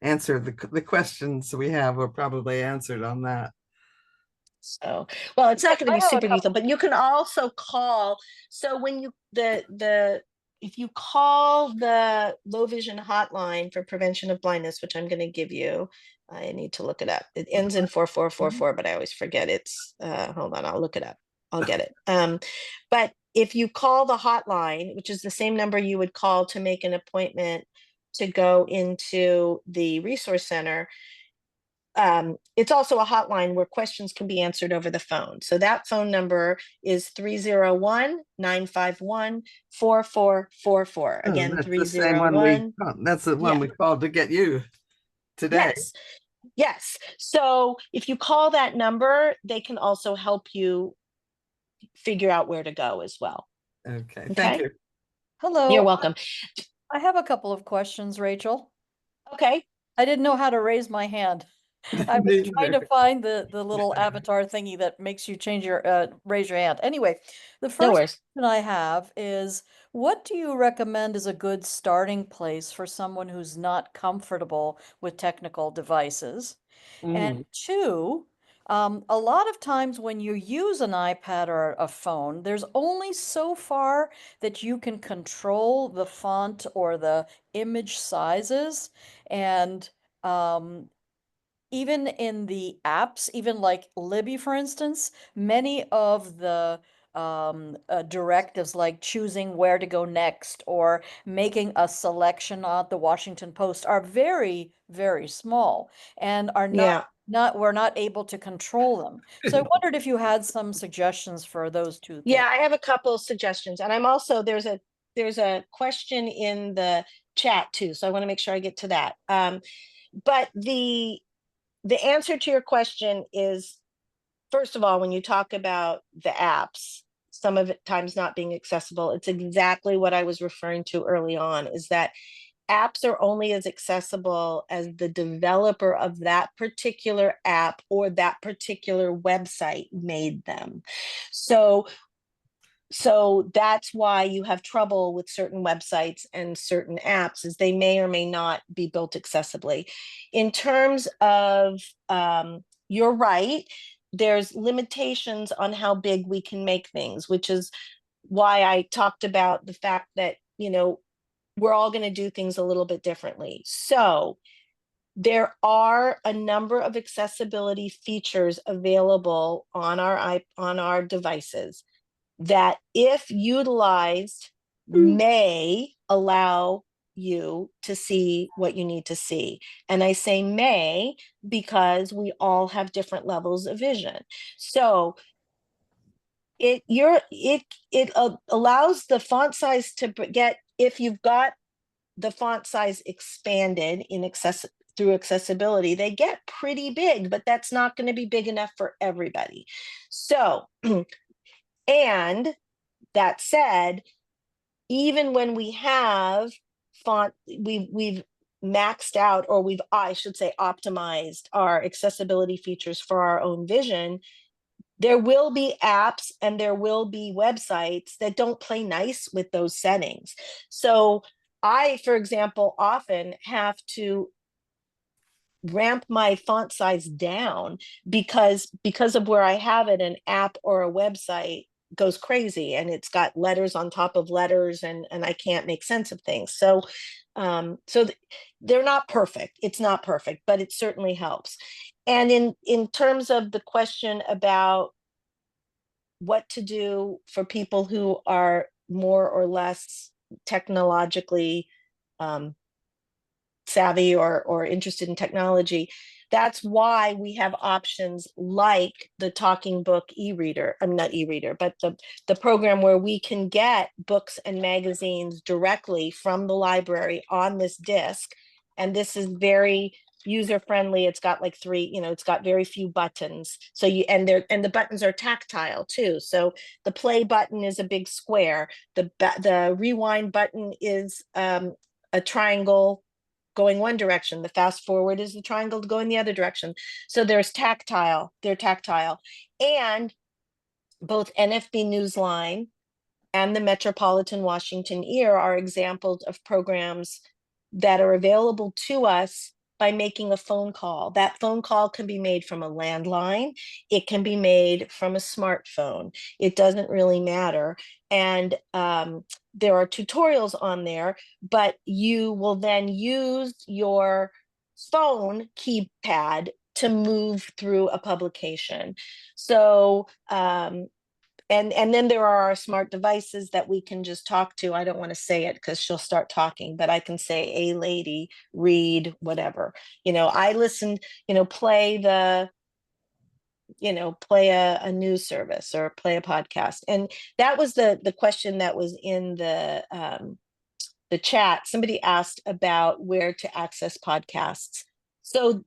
answer the questions we have were probably answered on that. So, well, it's not going to be super detailed, but you can also call. So when you if you call the low vision hotline for prevention of blindness, which I'm going to give you, I need to look it up. It ends in 4444, but I always forget. It's hold on, I'll look it up. I'll get it. But if you call the hotline, which is the same number you would call to make an appointment to go into the resource center, it's also a hotline where questions can be answered over the phone. So that phone number is 301-951-4444. Again, that's 301. That's the one we called to get you today. Yes. So if you call that number, they can also help you figure out where to go as well. Okay. Thank you. Hello. You're welcome. I have a couple of questions, Rachel. Okay. I didn't know how to raise my hand. I was trying to find the little avatar thingy that makes you change your raise your hand. Anyway, the first question I have is, what do you recommend is a good starting place for someone who's not comfortable with technical devices? And two, a lot of times when you use an iPad or a phone, there's only so far that you can control the font or the image sizes. And even in the apps, even like Libby, for instance, many of the directives like choosing where to go next or making a selection on the Washington Post are very, very small and are we're not able to control them. So I wondered if you had some suggestions for those two things. Yeah, I have a couple of suggestions, and I'm also there's a question in the chat too, so I want to make sure I get to that. But the answer to your question is, first of all, when you talk about the apps, some of it times not being accessible, it's exactly what I was referring to early on, is that apps are only as accessible as the developer of that particular app or that particular website made them. So that's why you have trouble with certain websites and certain apps, is they may or may not be built accessibly. In terms of, you're right, there's limitations on how big we can make things, which is why I talked about the fact that, we're all going to do things a little bit differently. So there are a number of accessibility features available on our devices that, if utilized, may allow you to see what you need to see. And I say may because we all have different levels of vision. So it allows the font size to get, if you've got the font size expanded through accessibility, they get pretty big, but that's not going to be big enough for everybody. So, and that said, even when we have font, we've maxed out, or I should say optimized our accessibility features for our own vision, there will be apps and there will be websites that don't play nice with those settings. So I, for example, often have to ramp my font size down because of where I have it, an app or a website goes crazy and it's got letters on top of letters, and I can't make sense of things. So they're not perfect. It's not perfect, but it certainly helps. And in terms of the question about what to do for people who are more or less technologically savvy or interested in technology, that's why we have options like the Talking Book e-reader. I'm not e-reader, but the program where we can get books and magazines directly from the library on this disc. And this is very user friendly. It's got like it's got very few buttons. So and the buttons are tactile too. So the play button is a big square. The rewind button is a triangle going one direction. The fast forward is the triangle to go in the other direction. So they're tactile. And both NFB Newsline and the Metropolitan Washington Ear are examples of programs that are available to us by making a phone call. That phone call can be made from a landline. It can be made from a smartphone. It doesn't really matter. And there are tutorials on there, but you will then use your phone keypad to move through a publication. So and then there are our smart devices that we can just talk to. I don't want to say it because she'll start talking, but I can say, "Hey, lady, read whatever." I listened, play a news service or play a podcast. And that was the question that was in the chat. Somebody asked about where to access podcasts. So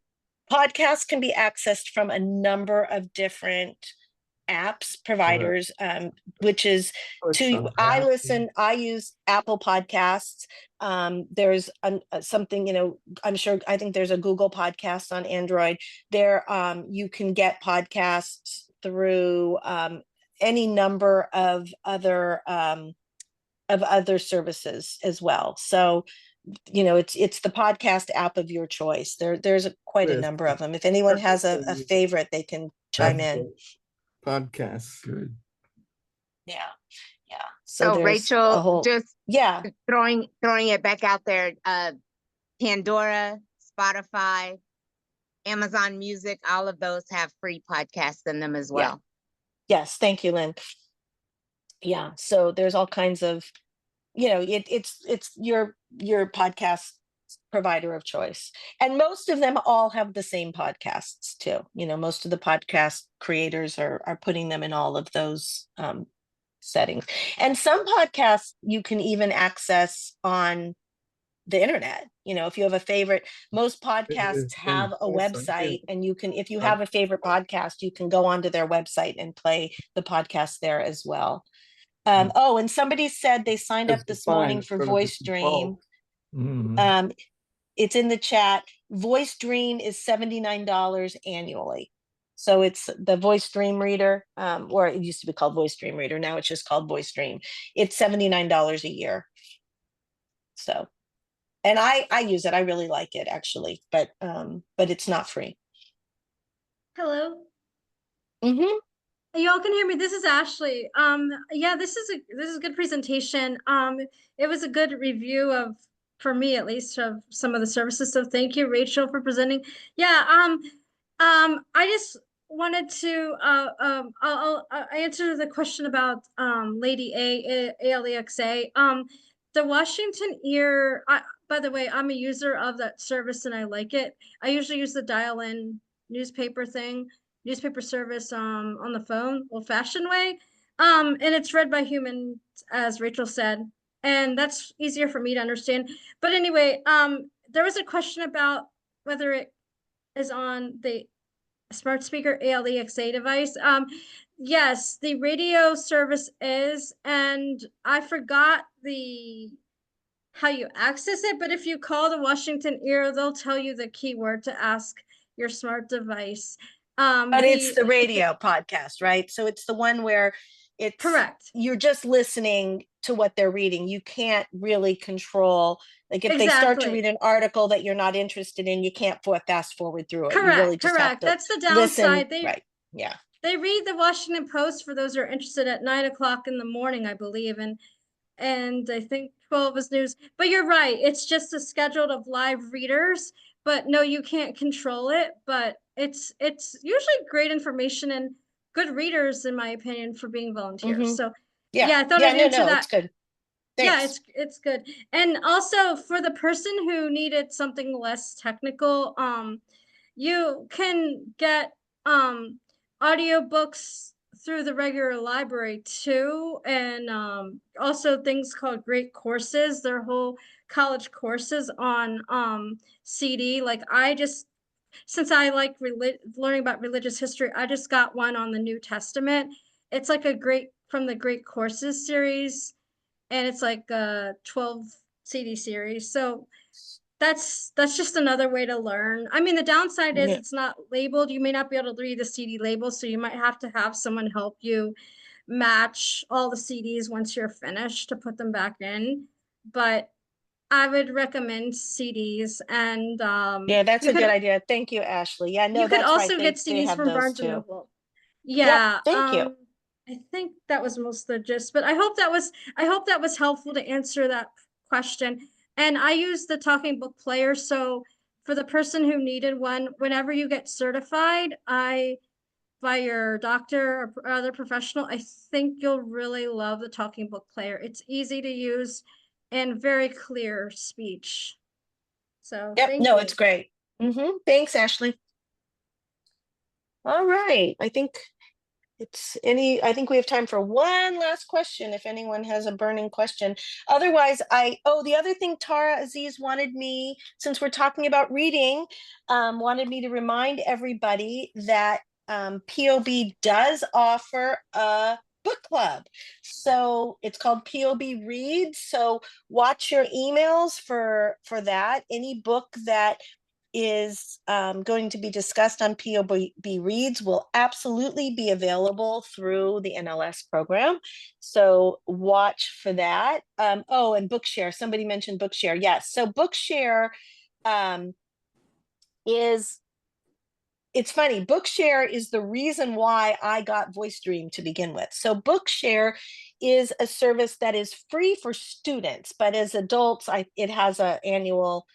podcasts can be accessed from a number of different apps providers, which is I use Apple Podcasts. There's something, I think there's a Google Podcast on Android. There you can get podcasts through any number of other services as well. So it's the podcast app of your choice. There's quite a number of them. If anyone has a favorite, they can chime in. Podcasts. Good. Yeah. So Rachel, just throwing it back out there. Pandora, Spotify, Amazon Music, all of those have free podcasts in them as well. Yes, thank you, Lynn. Yeah, so there's all kinds of, it's your podcast provider of choice, and most of them all have the same podcasts too. Most of the podcast creators are putting them in all of those settings, and some podcasts you can even access on the internet. If you have a favorite, most podcasts have a website, and if you have a favorite podcast, you can go onto their website and play the podcast there as well. And somebody said they signed up this morning for Voice Dream. It's in the chat. Voice Dream is $79 annually. So it's the Voice Dream Reader, or it used to be called Voice Dream Reader. Now it's just called Voice Dream. It's $79 a year. So, and I use it. I really like it actually, but it's not free. Hello. Mm-hmm. Y'all can hear me. This is Ashley. Yeah, this is a good presentation. It was a good review of for me at least, of some of the services. So thank you, Rachel, for presenting. Yeah, I just wanted to I'll answer the question about Lady Alexa. The Washington Ear, by the way, I'm a user of that service and I like it. I usually use the dial-in newspaper service on the phone, old-fashioned way. And it's read by humans, as Rachel said, and that's easier for me to understand. But anyway, there was a question about whether it is on the smart speaker Alexa device. Yes, the radio service is, and I forgot how you access it, but if you call the Washington Ear, they'll tell you the keyword to ask your smart device. But it's the radio podcast, right? So it's the one where it's correct. You're just listening to what they're reading. You can't really control, like if they start to read an article that you're not interested in, you can't fast forward through it. Correct, You really just have to that's the downside. Listen, right? Yeah. They read the Washington Post for those who are interested at 9 o'clock in the morning, I believe, and I think 12 is news. But you're right, it's just a schedule of live readers. But no, you can't control it. But it's usually great information and good readers, in my opinion, for being volunteers. So yeah, I thought I'd answer that. It's good. Thanks. Yeah, it's good. And also for the person who needed something less technical, you can get audiobooks through the regular library too, and also things called great courses. They're whole college courses on CD. Like since I like learning about religious history, I just got one on the New Testament. It's like from the Great Courses series, and it's like a 12 CD series. So that's just another way to learn. I mean, the downside is it's not labeled. You may not be able to read the CD label, so you might have to have someone help you match all the CDs once you're finished to put them back in. But I would recommend CDs, and yeah, that's a good idea. Thank you, Ashley. Yeah, no, you could that's also right. get CDs from Barnes and Noble. Yeah, thank you. I think that was most of the gist, but I hope that was helpful to answer that question. And I use the Talking Book Player, so for the person who needed one, whenever you get certified, by your doctor or other professional, I think you'll really love the Talking Book Player. It's easy to use and very clear speech. So thank you. It's great. Thanks, Ashley. All right, I think we have time for one last question if anyone has a burning question. Otherwise, the other thing Tara Aziz wanted me, since we're talking about reading, wanted me to remind everybody that POB does offer a book club. So it's called POB Reads. So watch your emails for that. Any book that is going to be discussed on POB Reads will absolutely be available through the NLS program. So watch for that. And Bookshare. Somebody mentioned Bookshare. Yes. So Bookshare it's funny. Bookshare is the reason why I got VoiceDream to begin with. So Bookshare is a service that is free for students, but as adults, it has an annual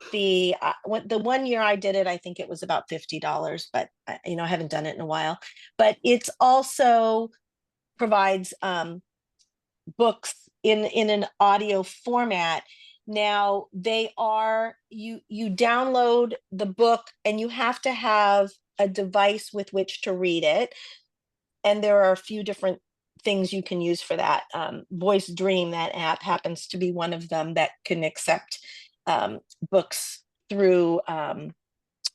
fee. The 1 year I did it, I think it was about $50, but I haven't done it in a while. But it's also provides books in an audio format. Now you download the book and you have to have a device with which to read it. And there are a few different things you can use for that. VoiceDream, that app, happens to be one of them that can accept books through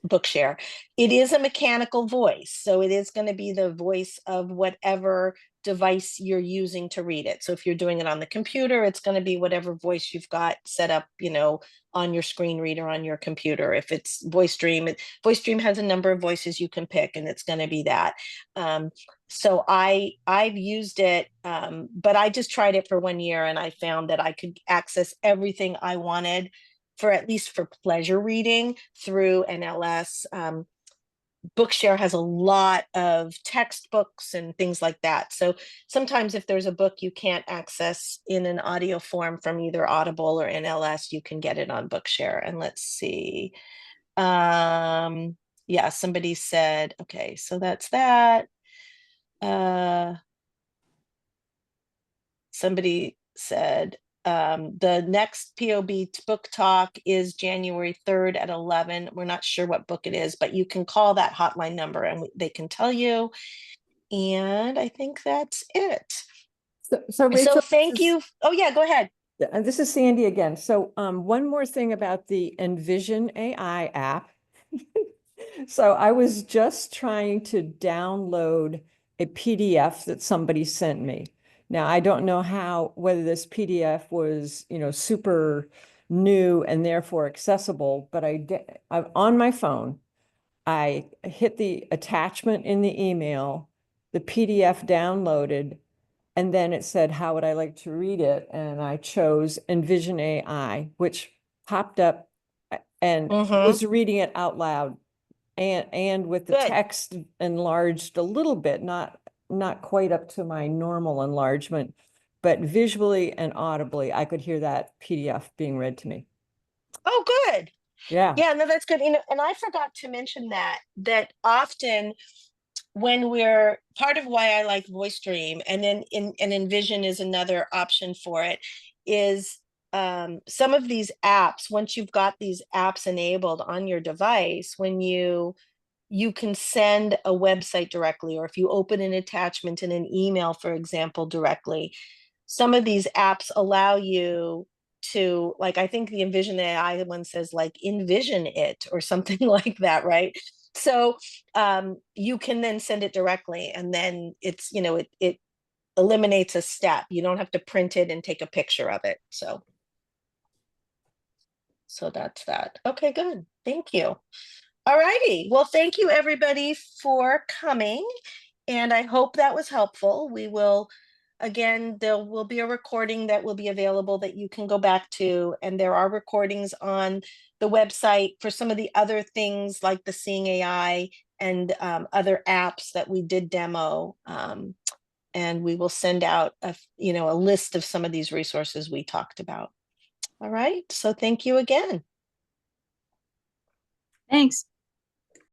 Bookshare. It is a mechanical voice, so it is going to be the voice of whatever device you're using to read it. So if you're doing it on the computer, it's going to be whatever voice you've got set up, on your screen reader on your computer. If it's VoiceDream, VoiceDream has a number of voices you can pick, and it's going to be that. So I've used it, but I just tried it for 1 year, and I found that I could access everything I wanted, for at least for pleasure reading, through NLS. Bookshare has a lot of textbooks and things like that. So sometimes if there's a book you can't access in an audio form from either Audible or NLS, you can get it on Bookshare. And let's see. Yeah, somebody said, okay, so that's that. Somebody said, the next POB book talk is January 3rd at 11. We're not sure what book it is, but you can call that hotline number and they can tell you. And I think that's it. So Rachel, so thank you. Oh yeah, go ahead. And this is Sandy again. So one more thing about the Envision AI app. So I was just trying to download a PDF that somebody sent me. Now, I don't know whether this PDF was, super new and therefore accessible, but I'm on my phone. I hit the attachment in the email, the PDF downloaded, and then it said, how would I like to read it? And I chose Envision AI, which popped up and was reading it out loud and with the text enlarged a little bit, not quite up to my normal enlargement, but visually and audibly, I could hear that PDF being read to me. Oh, good. Yeah. Yeah, no, that's good. And I forgot to mention that often when we're part of why I like Voice Dream, and then Envision is another option for it, is some of these apps, once you've got these apps enabled on your device, when you can send a website directly, or if you open an attachment in an email, for example, directly, some of these apps allow you to, like, I think the Envision AI one says like envision it or something like that, right? So you can then send it directly, and then it's, it eliminates a step. You don't have to print it and take a picture of it. So that's that. Okay, good. Thank you. All righty. Well, thank you everybody for coming. And I hope that was helpful. We will, again, there will be a recording that will be available that you can go back to. And there are recordings on the website for some of the other things like the Seeing AI and other apps that we did demo. And we will send out a list of some of these resources we talked about. All right. So thank you again. Thanks.